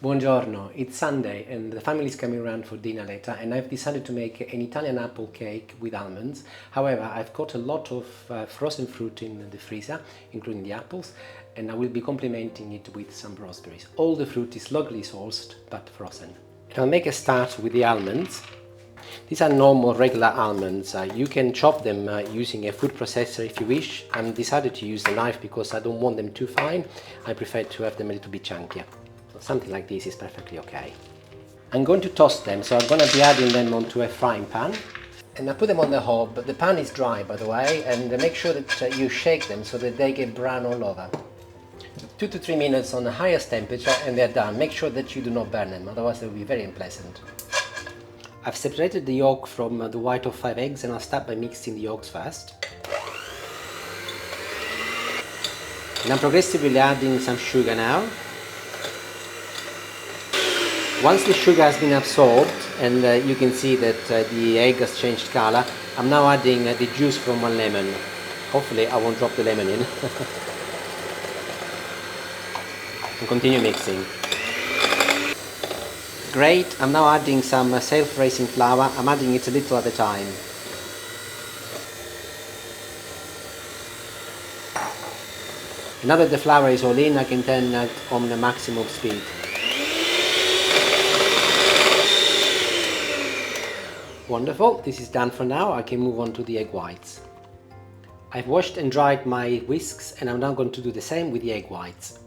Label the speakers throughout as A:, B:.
A: Buongiorno, it's Sunday and the family is coming around for dinner later, and I've decided to make an Italian apple cake with almonds. However, I've got a lot of frozen fruit in the freezer, including the apples, and I will be complementing it with some raspberries. All the fruit is locally sourced but frozen. And I'll make a start with the almonds. These are normal regular almonds. You can chop them using a food processor if you wish. I've decided to use a knife because I don't want them too fine. I prefer to have them a little bit chunkier. Something like this is perfectly okay. I'm going to toast them, so I'm going to be adding them onto a frying pan. And I put them on the hob. The pan is dry, by the way, and make sure that you shake them so that they get brown all over. 2 to 3 minutes on the highest temperature and they're done. Make sure that you do not burn them, otherwise they will be very unpleasant. I've separated the yolk from the white of 5 eggs, and I'll start by mixing the yolks first. And I'm progressively adding some sugar now. Once the sugar has been absorbed and you can see that the egg has changed color, I'm now adding the juice from 1 lemon. Hopefully I won't drop the lemon in. And continue mixing. Great, I'm now adding some self-raising flour. I'm adding it a little at a time. Now that the flour is all in, I can turn it on the maximum speed. Wonderful, this is done for now. I can move on to the egg whites. I've washed and dried my whisks, and I'm now going to do the same with the egg whites.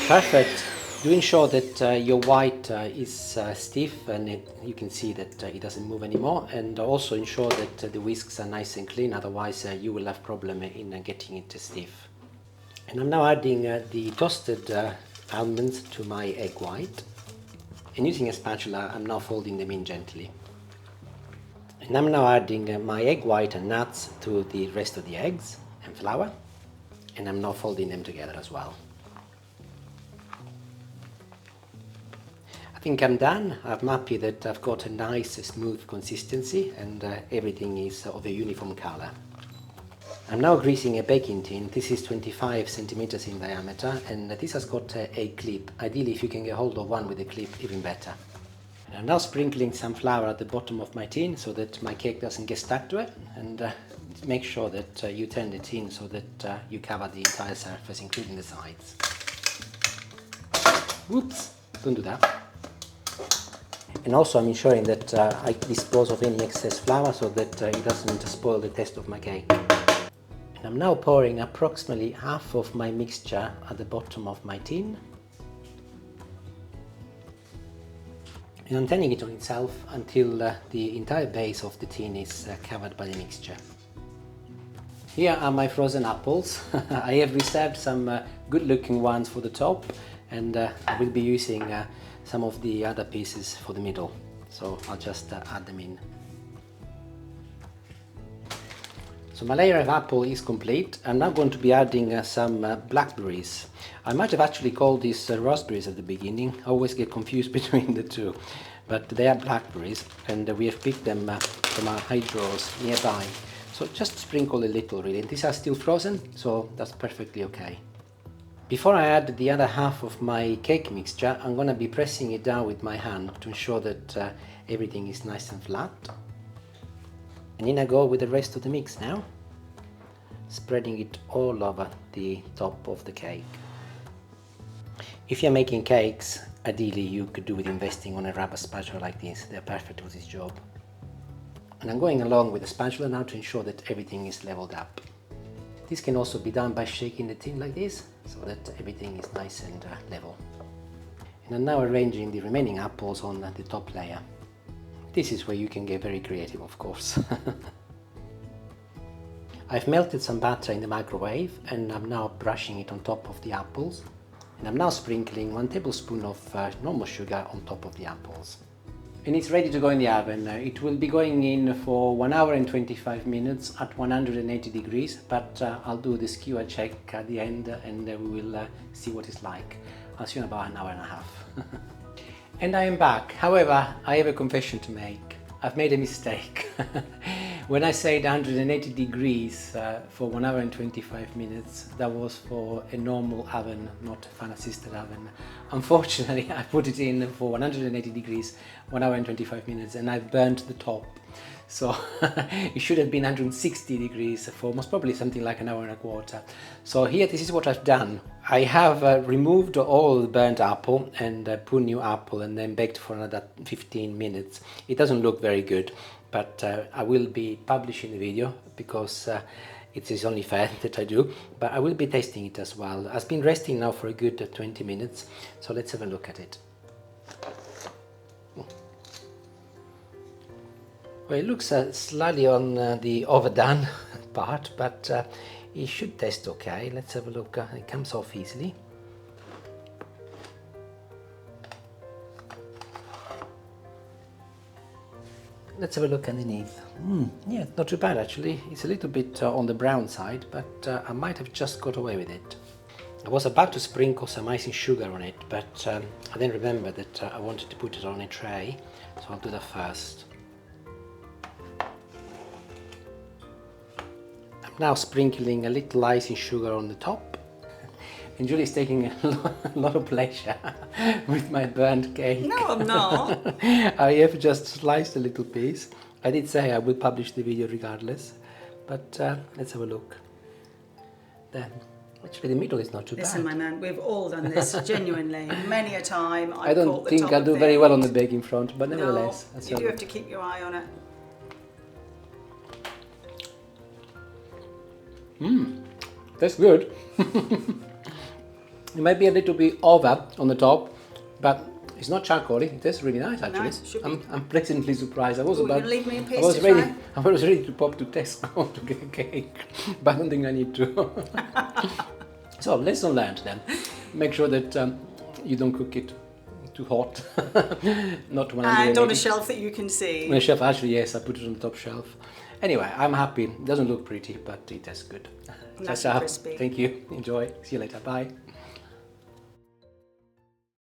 A: Perfect. Do ensure that your white is stiff, and you can see that it doesn't move anymore, and also ensure that the whisks are nice and clean, otherwise you will have problem in getting it stiff. And I'm now adding the toasted almonds to my egg white, and using a spatula I'm now folding them in gently. And I'm now adding my egg white and nuts to the rest of the eggs and flour, and I'm now folding them together as well. I think I'm done. I'm happy that I've got a nice smooth consistency and everything is of a uniform color. I'm now greasing a baking tin. This is 25 centimeters in diameter, and this has got a clip. Ideally, if you can get hold of one with a clip, even better. And I'm now sprinkling some flour at the bottom of my tin so that my cake doesn't get stuck to it, and make sure that you turn the tin so that you cover the entire surface, including the sides. Whoops, don't do that. And also I'm ensuring that I dispose of any excess flour so that it doesn't spoil the taste of my cake. And I'm now pouring approximately half of my mixture at the bottom of my tin. And I'm turning it on itself until the entire base of the tin is covered by the mixture. Here are my frozen apples. I have reserved some good looking ones for the top, and I will be using some of the other pieces for the middle. So I'll just add them in. So my layer of apple is complete. I'm now going to be adding some blackberries. I might have actually called these raspberries at the beginning. I always get confused between the two, but they are blackberries, and we have picked them from our hydros nearby. So just sprinkle a little really. These are still frozen, so that's perfectly okay. Before I add the other half of my cake mixture, I'm going to be pressing it down with my hand to ensure that everything is nice and flat. And in I go with the rest of the mix now, spreading it all over the top of the cake. If you're making cakes, ideally you could do with investing on a rubber spatula like this. They're perfect for this job. And I'm going along with the spatula now to ensure that everything is leveled up. This can also be done by shaking the tin like this, so that everything is nice and level. And I'm now arranging the remaining apples on the top layer. This is where you can get very creative, of course. I've melted some butter in the microwave, and I'm now brushing it on top of the apples. And I'm now sprinkling 1 tablespoon of normal sugar on top of the apples. And it's ready to go in the oven. It will be going in for 1 hour and 25 minutes at 180 degrees, but I'll do the skewer check at the end, and we will see what it's like. I'll see you in about 1 hour and a half. And I am back. However, I have a confession to make. I've made a mistake. When I said 180 degrees for 1 hour and 25 minutes, that was for a normal oven, not a fan assisted oven. Unfortunately, I put it in for 180 degrees, 1 hour and 25 minutes, and I burnt the top. So it should have been 160 degrees for most probably something like an hour and a quarter. So here, this is what I've done. I have removed all the burnt apple and put new apple and then baked for another 15 minutes. It doesn't look very good, but I will be publishing the video because it is only fair that I do, but I will be tasting it as well. It's been resting now for a good 20 minutes, so let's have a look at it. Well, it looks slightly on the overdone part, but it should taste okay. Let's have a look. It comes off easily. Let's have a look underneath. Yeah, not too bad actually. It's a little bit on the brown side, but I might have just got away with it. I was about to sprinkle some icing sugar on it, but I then remembered that I wanted to put it on a tray, so I'll do that first. Now sprinkling a little icing sugar on the top, and Julie's taking a lot of pleasure with my burnt cake.
B: No, I'm not.
A: I have just sliced a little piece. I did say I will publish the video regardless, but let's have a look. Then, actually the middle is not too
B: Listen,
A: bad.
B: my man, we've all done this, genuinely. Many a time
A: I don't think I'll do very well on the baking front, but nevertheless.
B: No, you do have to keep your eye on it.
A: That's good. It might be a little bit over on the top, but it's not charcoaly. It tastes really nice actually.
B: Nice, should be.
A: I'm pleasantly surprised. I was
B: You're
A: about.
B: gonna leave me a piece
A: I was
B: to
A: ready.
B: try?
A: I was ready to pop to Tesco to get a cake, but I don't think I need to. So lesson learned then. Make sure that you don't cook it too hot. Not 180.
B: And on a shelf that you can see.
A: On a shelf, actually, yes, I put it on the top shelf. Anyway, I'm happy. It doesn't look pretty, but it tastes good.
B: Nice
A: Ciao,
B: and
A: ciao.
B: crispy.
A: Thank you. Enjoy. See you later. Bye.